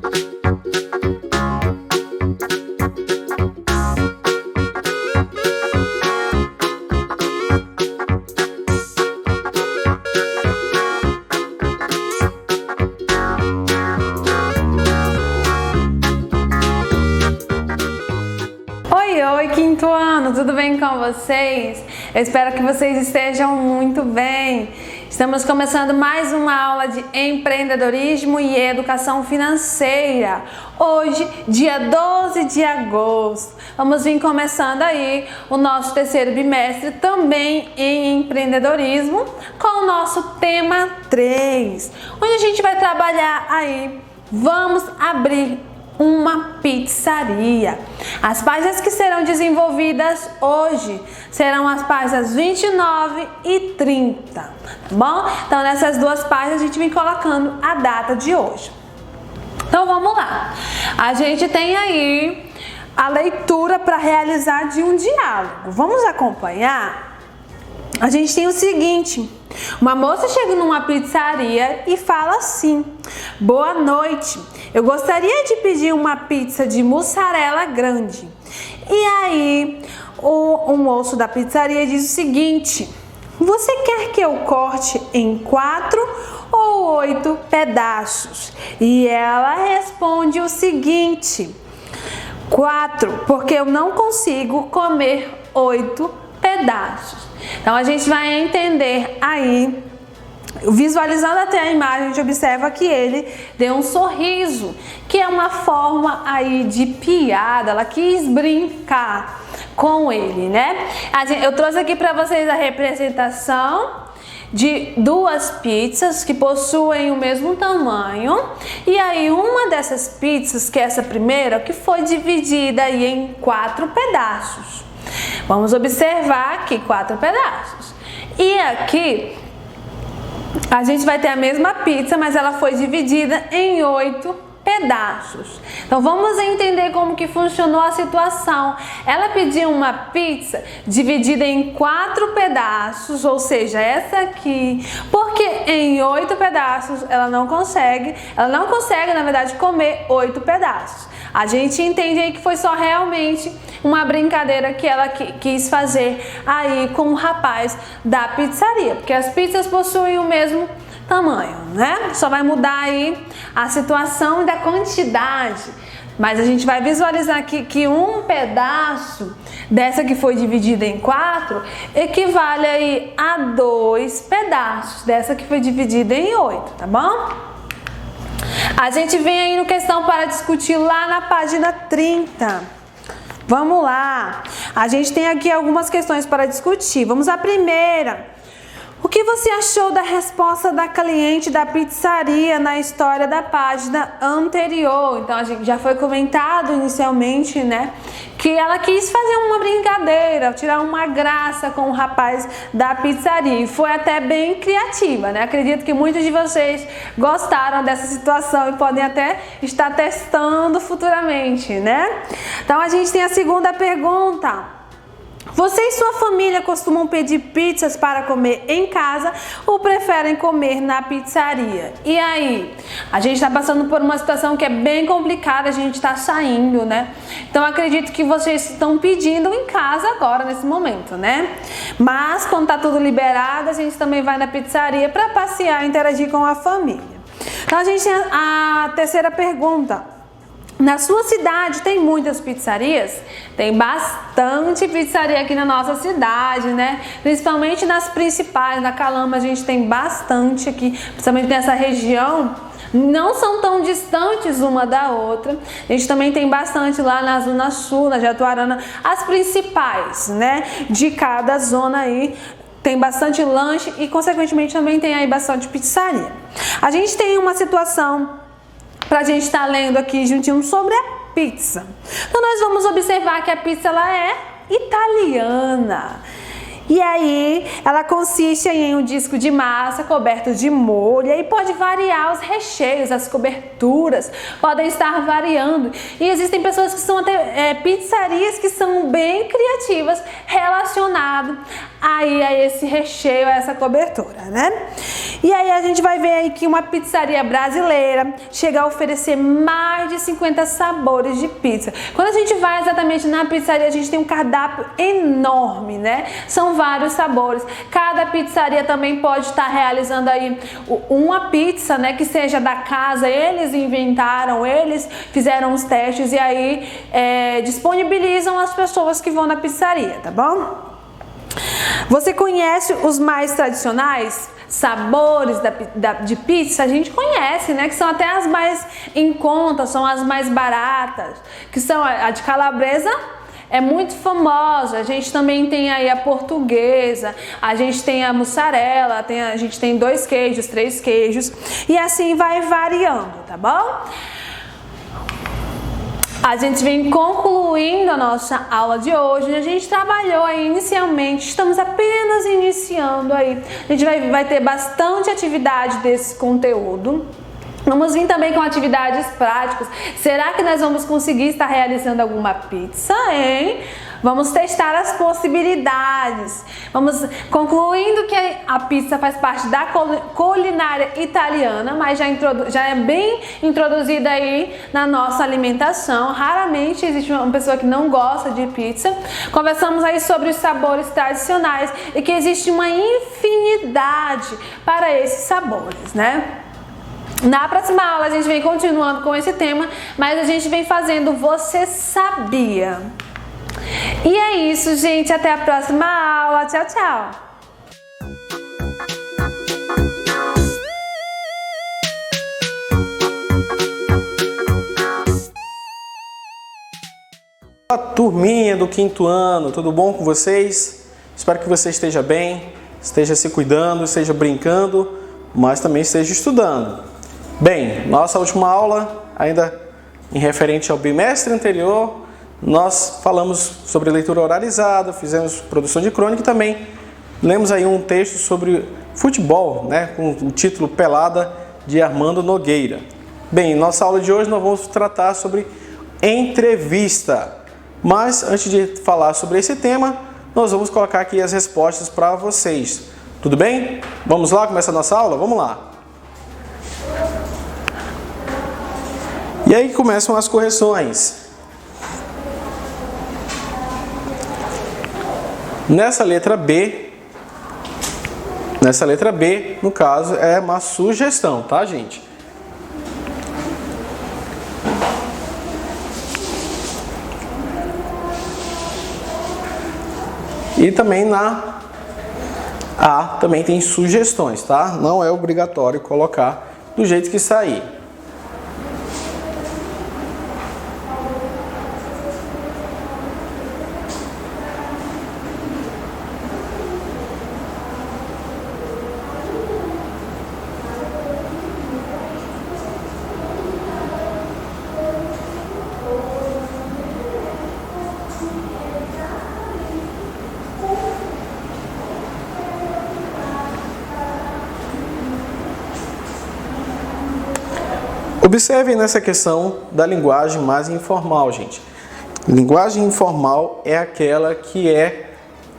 Oi, quinto ano, tudo bem com vocês? Eu espero que vocês estejam muito bem. Estamos começando mais uma aula de empreendedorismo e educação financeira. Hoje, dia 12 de agosto, vamos vir começando aí o nosso terceiro bimestre também em empreendedorismo com o nosso tema 3, onde a gente vai trabalhar aí, vamos abrir uma pizzaria. As páginas que serão desenvolvidas hoje serão as páginas 29 e 30, tá bom? Então nessas duas páginas a gente vem colocando a data de hoje. Então vamos lá. A gente tem aí a leitura para realizar de um diálogo. Vamos acompanhar? A gente tem o seguinte: uma moça chega numa pizzaria e fala assim: boa noite, eu gostaria de pedir uma pizza de mussarela grande. E aí o moço da pizzaria diz o seguinte: você quer que eu corte em 4 ou 8 pedaços? E ela responde o seguinte: 4, porque eu não consigo comer 8 pedaços. Então a gente vai entender aí, visualizando até a imagem, a gente observa que ele deu um sorriso, que é uma forma aí de piada, ela quis brincar com ele, né? Eu trouxe aqui para vocês a representação de duas pizzas que possuem o mesmo tamanho, e aí uma dessas pizzas, que é essa primeira, que foi dividida aí em 4 pedaços. Vamos observar aqui 4 pedaços. E aqui a gente vai ter a mesma pizza, mas ela foi dividida em 8 pedaços. Então vamos entender como que funcionou a situação. Ela pediu uma pizza dividida em 4 pedaços, ou seja, essa aqui, porque em 8 pedaços ela não consegue, na verdade, comer 8 pedaços. A gente entende aí que foi só realmente uma brincadeira que ela quis fazer aí com o rapaz da pizzaria, porque as pizzas possuem o mesmo tamanho, né? Só vai mudar aí a situação da quantidade, mas a gente vai visualizar aqui que um pedaço dessa que foi dividida em 4 equivale aí a 2 pedaços dessa que foi dividida em 8, tá bom? A gente vem aí no questão para discutir lá na página 30. Vamos lá. A gente tem aqui algumas questões para discutir. Vamos à primeira. O que você achou da resposta da cliente da pizzaria na história da página anterior? Então, a gente já foi comentado inicialmente, né, que ela quis fazer uma brincadeira, tirar uma graça com o rapaz da pizzaria, e foi até bem criativa, né? Acredito que muitos de vocês gostaram dessa situação e podem até estar testando futuramente, né? Então, a gente tem a segunda pergunta. Você e sua família costumam pedir pizzas para comer em casa ou preferem comer na pizzaria? E aí? A gente está passando por uma situação que é bem complicada, a gente está saindo, né? Então acredito que vocês estão pedindo em casa agora, nesse momento, né? Mas quando está tudo liberado, a gente também vai na pizzaria para passear e interagir com a família. Então a gente tem a terceira pergunta. Na sua cidade tem muitas pizzarias? Tem bastante pizzaria aqui na nossa cidade, né? Principalmente nas principais, na Calama a gente tem bastante aqui, principalmente nessa região. Não são tão distantes uma da outra. A gente também tem bastante lá na Zona Sul, na Jatuarana, as principais, né? De cada zona aí. Tem bastante lanche e, consequentemente, também tem aí bastante pizzaria. A gente tem uma situação para a gente estar lendo aqui juntinho sobre a pizza. Então nós vamos observar que a pizza ela é italiana. E aí ela consiste em um disco de massa coberto de molho, e aí pode variar os recheios, as coberturas podem estar variando. E existem pessoas que são até pizzarias que são bem criativas relacionado aí a esse recheio, a essa cobertura, né? E aí a gente vai ver aí que uma pizzaria brasileira chega a oferecer mais de 50 sabores de pizza. Quando a gente vai exatamente na pizzaria, a gente tem um cardápio enorme, né? São vários sabores. Cada pizzaria também pode estar realizando aí uma pizza, né, que seja da casa. Eles inventaram, eles fizeram os testes e aí disponibilizam as pessoas que vão na pizzaria, tá bom? Você conhece os mais tradicionais sabores de pizza? A gente conhece, né? Que são até as mais em conta, são as mais baratas, que são a de calabresa. É muito famosa. A gente também tem aí a portuguesa, a gente tem a mussarela, a gente tem 2 queijos, 3 queijos e assim vai variando, tá bom? A gente vem concluindo a nossa aula de hoje. A gente trabalhou aí inicialmente, estamos apenas iniciando aí. A gente vai ter bastante atividade desse conteúdo. Vamos vir também com atividades práticas. Será que nós vamos conseguir estar realizando alguma pizza, hein? Vamos testar as possibilidades. Vamos concluindo que a pizza faz parte da culinária italiana, mas já é bem introduzida aí na nossa alimentação. Raramente existe uma pessoa que não gosta de pizza. Conversamos aí sobre os sabores tradicionais e que existe uma infinidade para esses sabores, né? Na próxima aula a gente vem continuando com esse tema, mas a gente vem fazendo Você Sabia? E é isso, gente. Até a próxima aula. Tchau, tchau. Olá, turminha do 5º ano, tudo bom com vocês? Espero que você esteja bem, esteja se cuidando, esteja brincando, mas também esteja estudando. Bem, nossa última aula, ainda em referente ao bimestre anterior, nós falamos sobre leitura oralizada, fizemos produção de crônica e também lemos aí um texto sobre futebol, né, com o título Pelada, de Armando Nogueira. Bem, nossa aula de hoje nós vamos tratar sobre entrevista. Mas antes de falar sobre esse tema, nós vamos colocar aqui as respostas para vocês. Tudo bem? Vamos lá, começar a nossa aula? Vamos lá. E aí começam as correções. Nessa letra B, no caso, é uma sugestão, tá, gente? E também na A também tem sugestões, tá? Não é obrigatório colocar do jeito que sair. Observem nessa questão da linguagem mais informal, gente. Linguagem informal é aquela que é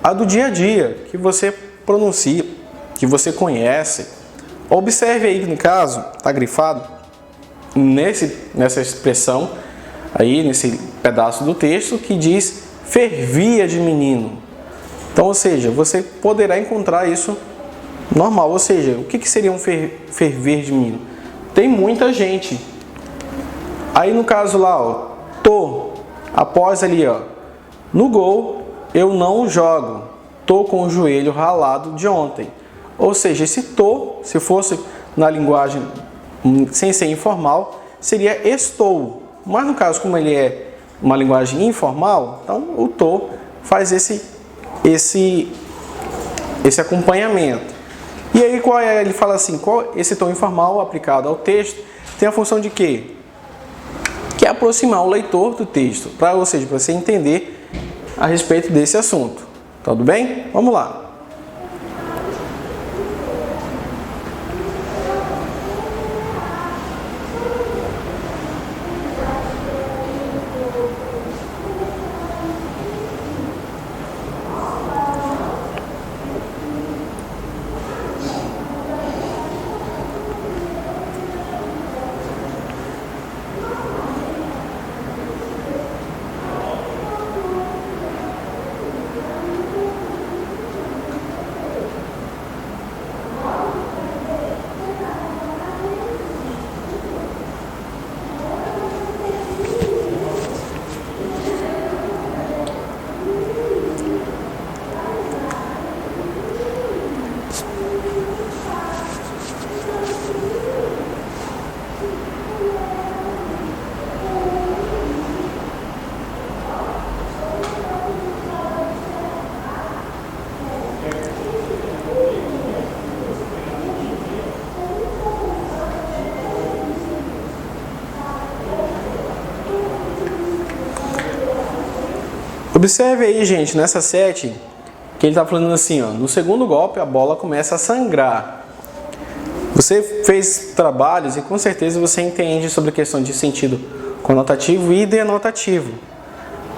a do dia a dia, que você pronuncia, que você conhece. Observe aí que no caso, está grifado, nessa expressão, aí nesse pedaço do texto, que diz fervia de menino. Então, ou seja, você poderá encontrar isso normal. Ou seja, o que seria um ferver de menino? Tem muita gente. Aí no caso lá, ó, após ali, ó, no gol, eu não jogo. Tô com o joelho ralado de ontem. Ou seja, esse se fosse na linguagem sem ser informal, seria estou. Mas no caso, como ele é uma linguagem informal, então o faz esse acompanhamento. E aí ele fala assim, esse tom informal aplicado ao texto tem a função de quê? Que é aproximar o leitor do texto, ou seja, para você entender a respeito desse assunto. Tudo bem? Vamos lá. Observe aí, gente, nessa 7, que ele está falando assim, ó, no segundo golpe a bola começa a sangrar. Você fez trabalhos e com certeza você entende sobre a questão de sentido conotativo e denotativo.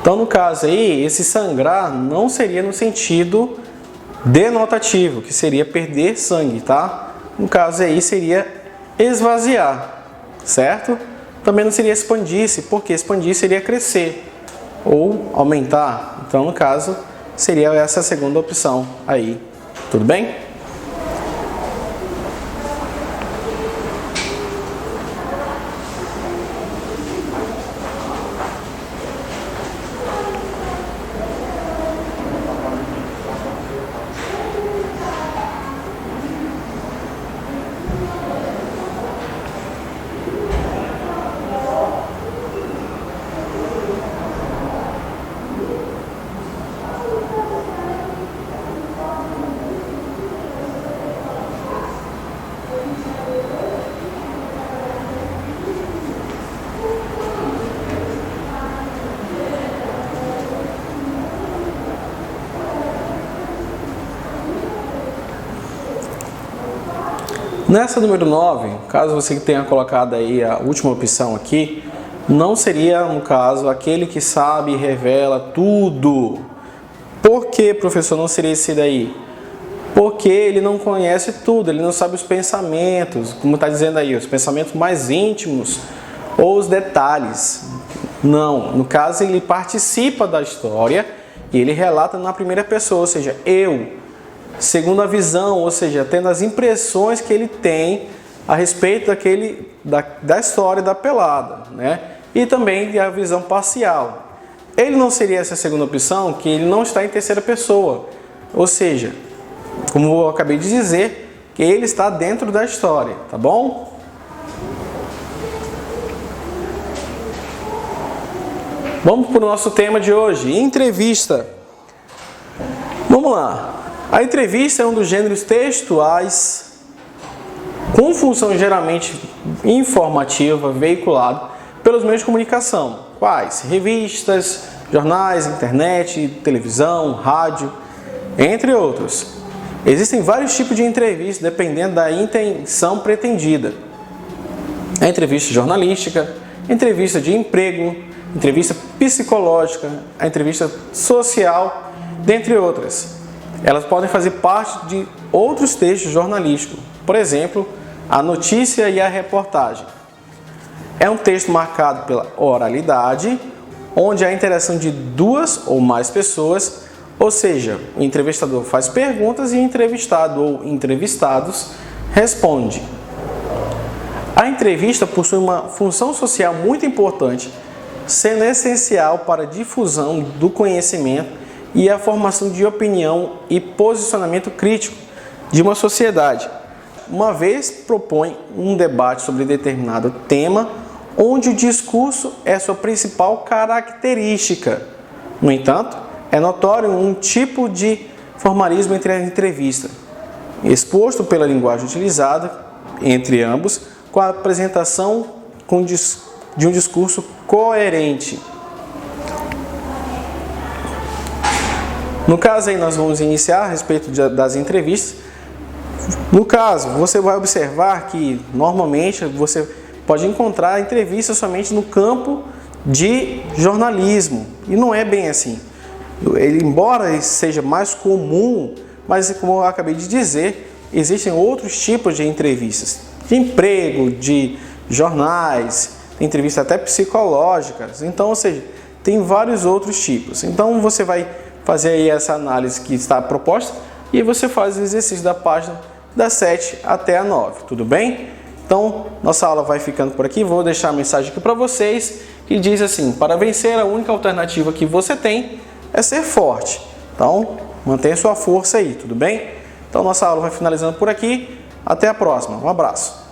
Então, no caso aí, esse sangrar não seria no sentido denotativo, que seria perder sangue, tá? No caso aí seria esvaziar, certo? Também não seria expandir-se, porque expandir seria crescer ou aumentar. Então, no caso, seria essa segunda opção aí. Tudo bem? Nessa número 9, caso você tenha colocado aí a última opção aqui, não seria, no caso, aquele que sabe e revela tudo. Por que, professor, não seria esse daí? Porque ele não conhece tudo, ele não sabe os pensamentos, como está dizendo aí, os pensamentos mais íntimos ou os detalhes. Não, no caso ele participa da história e ele relata na primeira pessoa, ou seja, eu. Segundo a visão, ou seja, tendo as impressões que ele tem a respeito da história da pelada, né? E também a visão parcial. Ele não seria essa segunda opção, que ele não está em terceira pessoa, ou seja, como eu acabei de dizer, que ele está dentro da história, tá bom? Vamos para o nosso tema de hoje, entrevista. Vamos lá. A entrevista é um dos gêneros textuais com função geralmente informativa, veiculado pelos meios de comunicação. Quais? Revistas, jornais, internet, televisão, rádio, entre outros. Existem vários tipos de entrevista dependendo da intenção pretendida. A entrevista jornalística, entrevista de emprego, entrevista psicológica, a entrevista social, dentre outras. Elas podem fazer parte de outros textos jornalísticos, por exemplo, a notícia e a reportagem. É um texto marcado pela oralidade, onde há a interação de duas ou mais pessoas, ou seja, o entrevistador faz perguntas e o entrevistado ou entrevistados responde. A entrevista possui uma função social muito importante, sendo essencial para a difusão do conhecimento e a formação de opinião e posicionamento crítico de uma sociedade. Uma vez propõe um debate sobre determinado tema, onde o discurso é sua principal característica. No entanto, é notório um tipo de formalismo entre a entrevista, exposto pela linguagem utilizada entre ambos, com a apresentação de um discurso coerente. No caso aí nós vamos iniciar a respeito das entrevistas. No caso, você vai observar que normalmente você pode encontrar entrevistas somente no campo de jornalismo. E não é bem assim. Embora seja mais comum, mas como eu acabei de dizer, existem outros tipos de entrevistas. De emprego, de jornais, entrevistas até psicológicas. Então, ou seja, tem vários outros tipos. Então você vai fazer aí essa análise que está proposta e você faz o exercício da página da 7 até a 9, tudo bem? Então, nossa aula vai ficando por aqui, vou deixar a mensagem aqui para vocês que diz assim: para vencer a única alternativa que você tem é ser forte. Então, mantenha sua força aí, tudo bem? Então, nossa aula vai finalizando por aqui, até a próxima, um abraço.